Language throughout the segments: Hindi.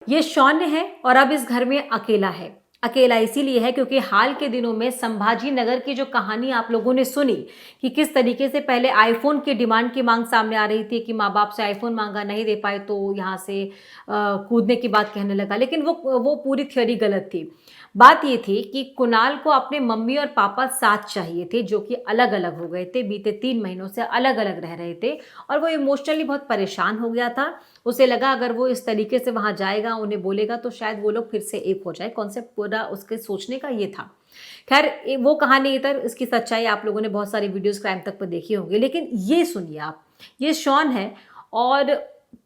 ये शौन्य है और अब इस घर में अकेला है। अकेला इसीलिए है क्योंकि हाल के दिनों में संभाजी नगर की जो कहानी आप लोगों ने सुनी कि किस तरीके से पहले आईफोन की डिमांड की मांग सामने आ रही थी कि माँ बाप से आईफोन मांगा, नहीं दे पाए तो यहाँ से कूदने की बात कहने लगा। लेकिन वो पूरी थ्योरी गलत थी। बात ये थी कि कुणाल को अपने मम्मी और पापा साथ चाहिए थे, जो कि अलग अलग हो गए थे। बीते 3 महीनों से अलग अलग रह रहे थे और वो इमोशनली बहुत परेशान हो गया था। उसे लगा अगर वो इस तरीके से वहाँ जाएगा, उन्हें बोलेगा तो शायद वो लोग फिर से एक हो जाए। कॉन्सेप्ट पूरा उसके सोचने का ये था। खैर वो कहानी इधर, इसकी सच्चाई आप लोगों ने बहुत सारी वीडियोस क्राइम तक पर देखी होंगी। लेकिन ये सुनिए आप, ये शॉन है और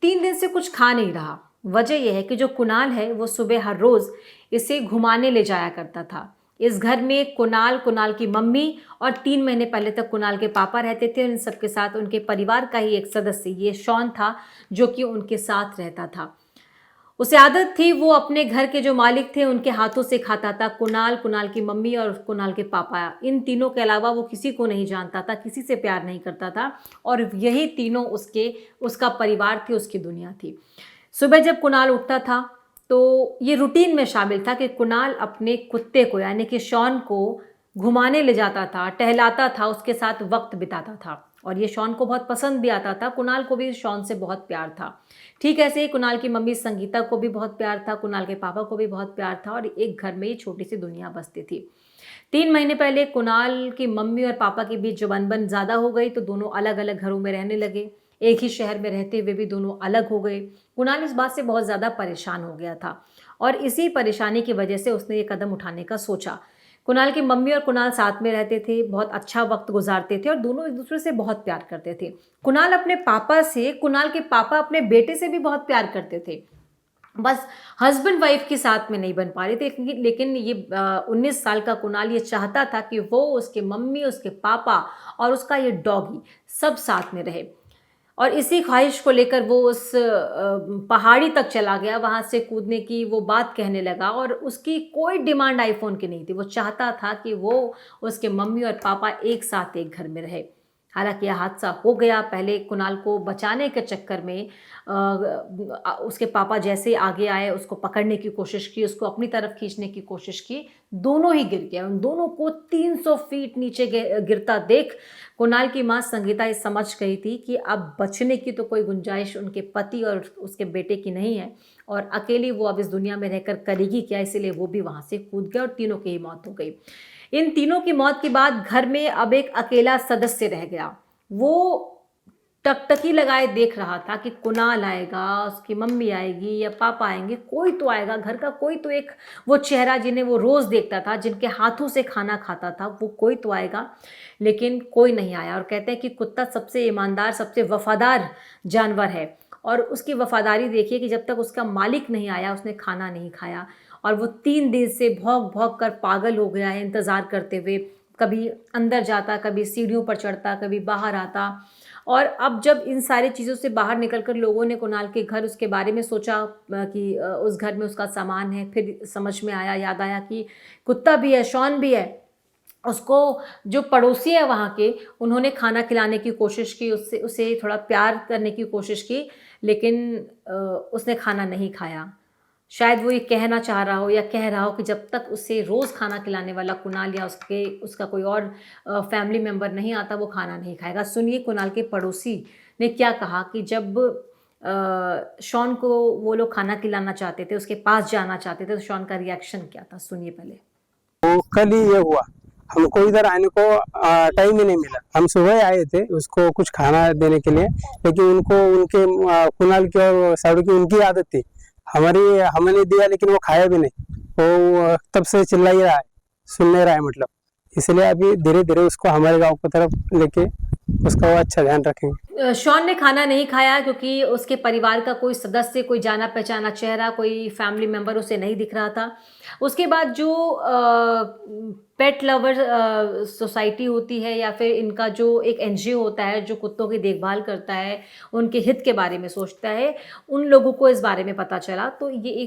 3 दिन से कुछ खा नहीं रहा। वजह यह है कि जो कुणाल है वो सुबह हर रोज इसे घुमाने ले जाया करता था। इस घर में कुणाल, कुणाल की मम्मी और 3 महीने पहले तक कुणाल के पापा रहते थे। उन सबके साथ उनके परिवार का ही एक सदस्य ये शॉन था, जो कि उनके साथ रहता था। उसे आदत थी, वो अपने घर के जो मालिक थे उनके हाथों से खाता था। कुणाल, कुणाल की मम्मी और कुणाल के पापा, इन तीनों के अलावा वो किसी को नहीं जानता था, किसी से प्यार नहीं करता था। और यही तीनों उसका परिवार थे, उसकी दुनिया थी। सुबह जब कुणाल उठता था तो ये रूटीन में शामिल था कि कुणाल अपने कुत्ते को यानी कि शॉन को घुमाने ले जाता था, टहलाता था, उसके साथ वक्त बिताता था। और ये शॉन को बहुत पसंद भी आता था। कुणाल को भी शॉन से बहुत प्यार था। ठीक ऐसे ही कुणाल की मम्मी संगीता को भी बहुत प्यार था, कुणाल के पापा को भी बहुत प्यार था और एक घर में ये छोटी सी दुनिया बसती थी। 3 महीने पहले कुणाल की मम्मी और पापा के बीच जो अनबन ज़्यादा हो गई तो दोनों अलग अलग घरों में रहने लगे। एक ही शहर में रहते हुए भी दोनों अलग हो गए। कुणाल इस बात से बहुत ज़्यादा परेशान हो गया था और इसी परेशानी की वजह से उसने ये कदम उठाने का सोचा। कुणाल की मम्मी और कुणाल साथ में रहते थे, बहुत अच्छा वक्त गुजारते थे और दोनों एक दूसरे से बहुत प्यार करते थे। कुणाल अपने पापा से, कुणाल के पापा अपने बेटे से भी बहुत प्यार करते थे। बस हस्बैंड वाइफ के साथ में नहीं बन पा रहे थे। लेकिन ये 19 साल का कुणाल ये चाहता था कि वो, उसके मम्मी, उसके पापा और उसका ये डॉगी सब साथ में रहे। और इसी ख्वाहिश को लेकर वो उस पहाड़ी तक चला गया। वहाँ से कूदने की वो बात कहने लगा और उसकी कोई डिमांड आईफोन की नहीं थी। वो चाहता था कि वो, उसके मम्मी और पापा एक साथ एक घर में रहे। हालांकि यह हादसा हो गया। पहले कुणाल को बचाने के चक्कर में उसके पापा जैसे आगे आए, उसको पकड़ने की कोशिश की, उसको अपनी तरफ खींचने की कोशिश की। दोनों ही गिर गए। उन दोनों को 300 फीट नीचे गिरता देख कुणाल की मां संगीता ये समझ गई थी कि अब बचने की तो कोई गुंजाइश उनके पति और उसके बेटे की नहीं है और अकेली वो अब इस दुनिया में रहकर करेगी क्या। इसीलिए वो भी वहां से कूद गया और तीनों की ही मौत हो गई। इन तीनों की मौत के बाद घर में अब एक अकेला सदस्य रह गया। वो टकटकी लगाए देख रहा था कि कुणाल आएगा, उसकी मम्मी आएगी या पापा आएंगे, कोई तो आएगा। घर का कोई तो एक, वो चेहरा जिन्हें वो रोज देखता था, जिनके हाथों से खाना खाता था, वो कोई तो आएगा। लेकिन कोई नहीं आया। और कहते हैं कि कुत्ता सबसे ईमानदार, सबसे वफादार जानवर है और उसकी वफादारी देखिए कि जब तक उसका मालिक नहीं आया उसने खाना नहीं खाया। और वो 3 दिन से भौंक भौंक कर पागल हो गया है इंतज़ार करते हुए। कभी अंदर जाता, कभी सीढ़ियों पर चढ़ता, कभी बाहर आता। और अब जब इन सारी चीज़ों से बाहर निकलकर लोगों ने कुणाल के घर, उसके बारे में सोचा कि उस घर में उसका सामान है, फिर समझ में आया, याद आया कि कुत्ता भी है, शॉन भी है। उसको जो पड़ोसी है वहाँ के, उन्होंने खाना खिलाने की कोशिश की, उससे उसे थोड़ा प्यार करने की कोशिश की। लेकिन उसने खाना नहीं खाया। शायद वो ये कहना चाह रहा हो या कह रहा हो कि जब तक उसे रोज़ खाना खिलाने वाला कुणाल या उसका कोई और फैमिली मेंबर नहीं आता, वो खाना नहीं खाएगा। सुनिए कुणाल के पड़ोसी ने क्या कहा कि जब शॉन को वो लोग खाना खिलाना चाहते थे, उसके पास जाना चाहते थे, तो शॉन का रिएक्शन क्या था, सुनिए पहले। तो कल ही ये हुआ। हमको इधर आने को टाइम ही नहीं मिला। हम सुबह ही आए थे उसको कुछ खाना देने के लिए, लेकिन उनको उनके कुणाल की और साड़ू की उनकी आदत थी। हमारी हमने दिया लेकिन वो खाया भी नहीं। वो तब से चिल्ला ही रहा है, सुन नहीं रहा है मतलब। इसलिए अभी धीरे धीरे उसको हमारे गांव की तरफ लेके उसका वो अच्छा ध्यान रखेंगे। शॉन ने खाना नहीं खाया क्योंकि उसके परिवार का कोई सदस्य, कोई जाना पहचाना चेहरा, कोई फैमिली मेंबर उसे नहीं दिख रहा था। उसके बाद जो पेट लवर सोसाइटी होती है या फिर इनका जो एक एनजीओ होता है जो कुत्तों की देखभाल करता है, उनके हित के बारे में सोचता है, उन लोगों को इस बारे में पता चला। तो ये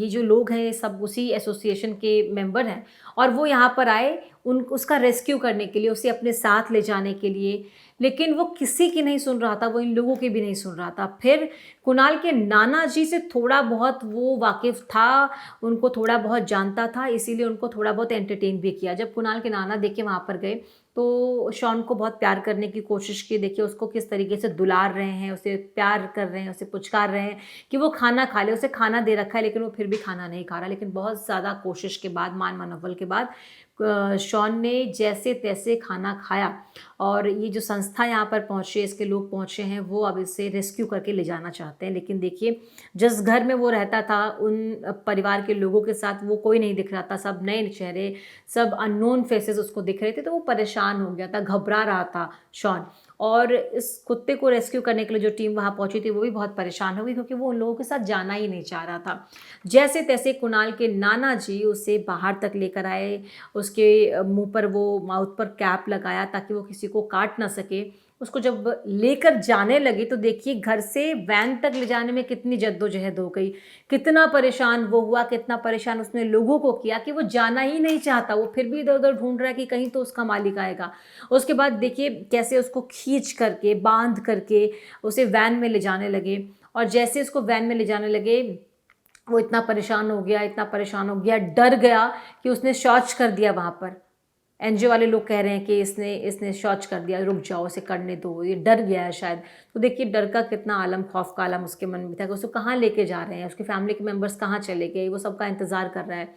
जो लोग हैं सब उसी एसोसिएशन के मेंबर हैं और वो यहाँ पर आए उसका रेस्क्यू करने के लिए, उसे अपने साथ ले जाने के लिए। लेकिन वो किसी की नहीं सुन रहा था, वो इन लोगों की भी नहीं सुन रहा था। फिर कुणाल के नाना जी से थोड़ा बहुत वो वाकिफ़ था, उनको थोड़ा बहुत जानता था, इसीलिए उनको थोड़ा बहुत एंटरटेन भी किया। जब कुणाल के नाना देखिए वहाँ पर गए, तो शॉन को बहुत प्यार करने की कोशिश की। देखिए उसको किस तरीके से दुलार रहे हैं, उसे प्यार कर रहे हैं, उसे पुचकार रहे हैं कि वो खाना खा ले। उसे खाना दे रखा है लेकिन वो फिर भी खाना नहीं खा रहा। लेकिन बहुत ज़्यादा कोशिश के बाद, मान मनौवल के बाद शॉन ने जैसे तैसे खाना खाया और ये जो संस्था यहाँ पर पहुँचे, इसके लोग पहुँचे हैं, वो अब इसे रेस्क्यू करके ले जाना चाहते हैं। लेकिन देखिए जिस घर में वो रहता था, उन परिवार के लोगों के साथ वो कोई नहीं दिख रहा था, सब नए चेहरे, सब अननोन फेसेस उसको दिख रहे थे। तो वो परेशान हो गया था, घबरा रहा था शॉन। और इस कुत्ते को रेस्क्यू करने के लिए जो टीम वहाँ पहुंची थी वो भी बहुत परेशान हो गई, क्योंकि वो उन लोगों के साथ जाना ही नहीं चाह रहा था। जैसे तैसे कुणाल के नाना जी उसे बाहर तक लेकर आए, उसके मुंह पर वो माउथ पर कैप लगाया ताकि वो किसी को काट ना सके। उसको जब लेकर जाने लगे तो देखिए घर से वैन तक ले जाने में कितनी जद्दोजहद हो गई, कितना परेशान वो हुआ, कितना परेशान उसने लोगों को किया कि वो जाना ही नहीं चाहता। वो फिर भी इधर उधर ढूंढ रहा है कि कहीं तो उसका मालिक आएगा। उसके बाद देखिए कैसे उसको खींच करके, बांध करके उसे वैन में ले जाने लगे। और जैसे उसको वैन में ले जाने लगे, वो इतना परेशान हो गया, इतना परेशान हो गया, डर गया कि उसने शौच कर दिया वहाँ पर। एनजीओ वाले लोग कह रहे हैं कि इसने इसने शौच कर दिया, रुक जाओ, इसे करने दो, ये डर गया है शायद। तो देखिए डर का कितना आलम, खौफ का आलम उसके मन में था कि उसको कहाँ लेके जा रहे हैं, उसके फैमिली के मेंबर्स कहाँ चले गए, वो सबका इंतज़ार कर रहा है।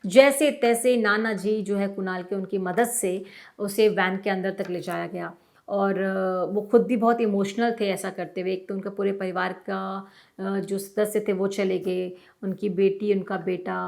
जैसे तैसे नाना जी जो है कुणाल के, उनकी मदद से उसे वैन के अंदर तक ले जाया गया। और वो खुद भी बहुत इमोशनल थे ऐसा करते हुए। एक तो उनका पूरे परिवार का जो सदस्य थे वो चले गए, उनकी बेटी, उनका बेटा,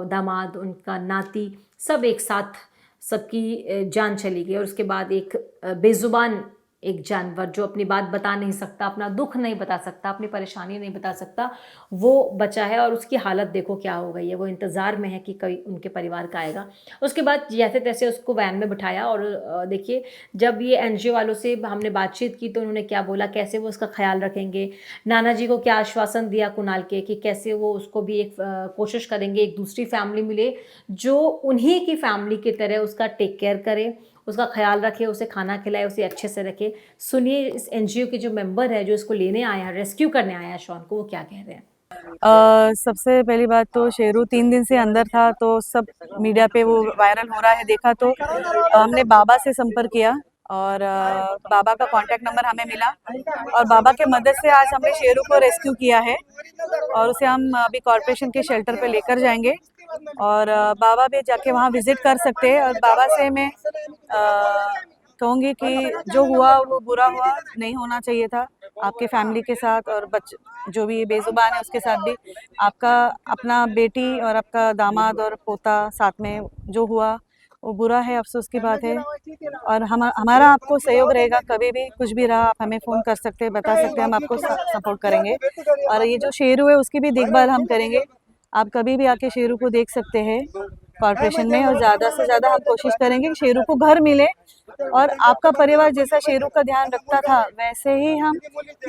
दामाद, उनका नाती, सब एक साथ, सबकी जान चली गई। और उसके बाद एक बेज़ुबान एक जानवर जो अपनी बात बता नहीं सकता, अपना दुख नहीं बता सकता, अपनी परेशानी नहीं बता सकता, वो बचा है। और उसकी हालत देखो क्या हो गई है, वो इंतज़ार में है कि कोई उनके परिवार का आएगा। उसके बाद जैसे तैसे उसको वैन में बिठाया। और देखिए जब ये एनजीओ वालों से हमने बातचीत की तो उन्होंने क्या बोला, कैसे वो उसका ख्याल रखेंगे, नाना जी को क्या आश्वासन दिया कुणाल के कि कैसे वो उसको भी एक कोशिश करेंगे एक दूसरी फैमिली मिले जो उन्हीं की फैमिली की तरह उसका टेक केयर करे, उसका ख्याल रखे, उसे खाना खिलाए, उसे अच्छे से रखे। सुनिए इस एनजीओ के जो मेंबर है, जो इसको लेने आया है, रेस्क्यू करने आया है शॉन को, वो क्या कह रहे हैं। सबसे पहली बात तो शेरू 3 दिन से अंदर था, तो सब मीडिया पे वो वायरल हो रहा है देखा, तो हमने बाबा से संपर्क किया और बाबा का कांटेक्ट नंबर हमें मिला और बाबा के मदद से आज हमने शेरू को रेस्क्यू किया है और उसे हम अभी कॉर्पोरेशन के शेल्टर पे लेकर जाएंगे और बाबा भी जाके वहाँ विजिट कर सकते हैं। और बाबा से मैं कहूँगी कि जो हुआ वो बुरा हुआ, नहीं होना चाहिए था आपके फैमिली के साथ और जो भी बेजुबान है उसके साथ भी। आपका अपना बेटी और आपका दामाद और पोता साथ में जो हुआ वो बुरा है, अफसोस की बात है। और हमारा आपको सहयोग रहेगा, कभी भी कुछ भी रहा आप हमें फ़ोन कर सकते हैं, बता सकते हैं, हम आपको सपोर्ट करेंगे। और ये जो शेरू है उसकी भी देखभाल हम करेंगे, आप कभी भी आके शेरू को देख सकते हैं कॉर्पोरेशन में। और ज़्यादा से ज़्यादा हम कोशिश करेंगे कि शेरू को घर मिले और आपका परिवार जैसा शेरू का ध्यान रखता था वैसे ही हम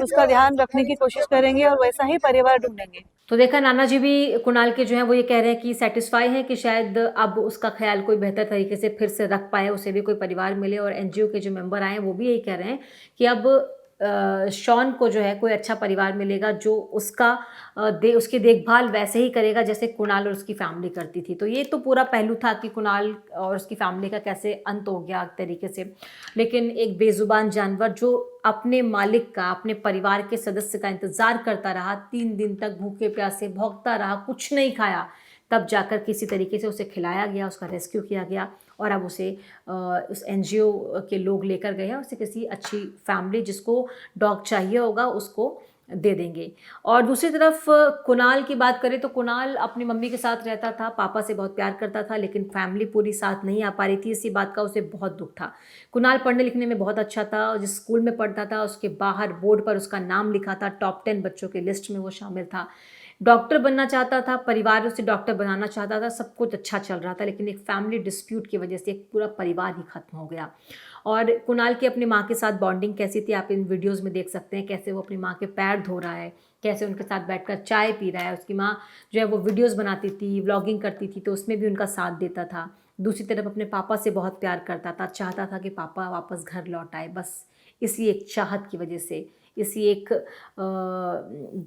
उसका ध्यान रखने की कोशिश करेंगे और वैसा ही परिवार ढूंढेंगे। तो देखा नाना जी भी कुणाल के जो हैं वो ये कह रहे हैं कि सेटिस्फाई हैं कि शायद अब उसका ख्याल कोई बेहतर तरीके से फिर से रख पाए, उसे भी कोई परिवार मिले। और एनजीओ के जो मेंबर आए हैं वो भी यही कह रहे हैं कि अब शॉन को जो है कोई अच्छा परिवार मिलेगा जो उसका उसकी देखभाल वैसे ही करेगा जैसे कुणाल और उसकी फैमिली करती थी। तो ये तो पूरा पहलू था कि कुणाल और उसकी फैमिली का कैसे अंत हो गया एक तरीके से। लेकिन एक बेजुबान जानवर जो अपने मालिक का, अपने परिवार के सदस्य का इंतज़ार करता रहा, 3 दिन तक भूखे प्यासे भौंकता रहा, कुछ नहीं खाया, तब जाकर किसी तरीके से उसे खिलाया गया, उसका रेस्क्यू किया गया और अब उसे उस एनजीओ के लोग लेकर गए हैं, उसे किसी अच्छी फैमिली जिसको डॉग चाहिए होगा उसको दे देंगे। और दूसरी तरफ कुणाल की बात करें तो कुणाल अपनी मम्मी के साथ रहता था, पापा से बहुत प्यार करता था, लेकिन फैमिली पूरी साथ नहीं आ पा रही थी। इसी बात का उसे बहुत दुख था। कुणाल पढ़ने लिखने में बहुत अच्छा था और जिस स्कूल में पढ़ता था उसके बाहर बोर्ड पर उसका नाम लिखा था, टॉप 10 बच्चों के लिस्ट में वो शामिल था। डॉक्टर बनना चाहता था, परिवार उसे डॉक्टर बनाना चाहता था, सब कुछ अच्छा चल रहा था, लेकिन एक फैमिली डिस्प्यूट की वजह से एक पूरा परिवार ही खत्म हो गया। और कुणाल की अपनी माँ के साथ बॉन्डिंग कैसी थी आप इन वीडियोस में देख सकते हैं, कैसे वो अपनी माँ के पैर धो रहा है, कैसे उनके साथ बैठकर चाय पी रहा है। उसकी माँ जो है वो वीडियोस बनाती थी, व्लॉगिंग करती थी, तो उसमें भी उनका साथ देता था। दूसरी तरफ अपने पापा से बहुत प्यार करता था, चाहता था कि पापा वापस घर लौट आए, बस इसी एक चाहत की वजह से, इसी एक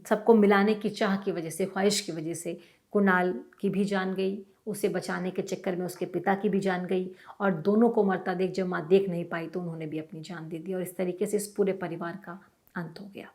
सबको मिलाने की चाह की वजह से, ख्वाहिश की वजह से कुणाल की भी जान गई, उसे बचाने के चक्कर में उसके पिता की भी जान गई, और दोनों को मरता देख जब माँ देख नहीं पाई तो उन्होंने भी अपनी जान दे दी, और इस तरीके से इस पूरे परिवार का अंत हो गया।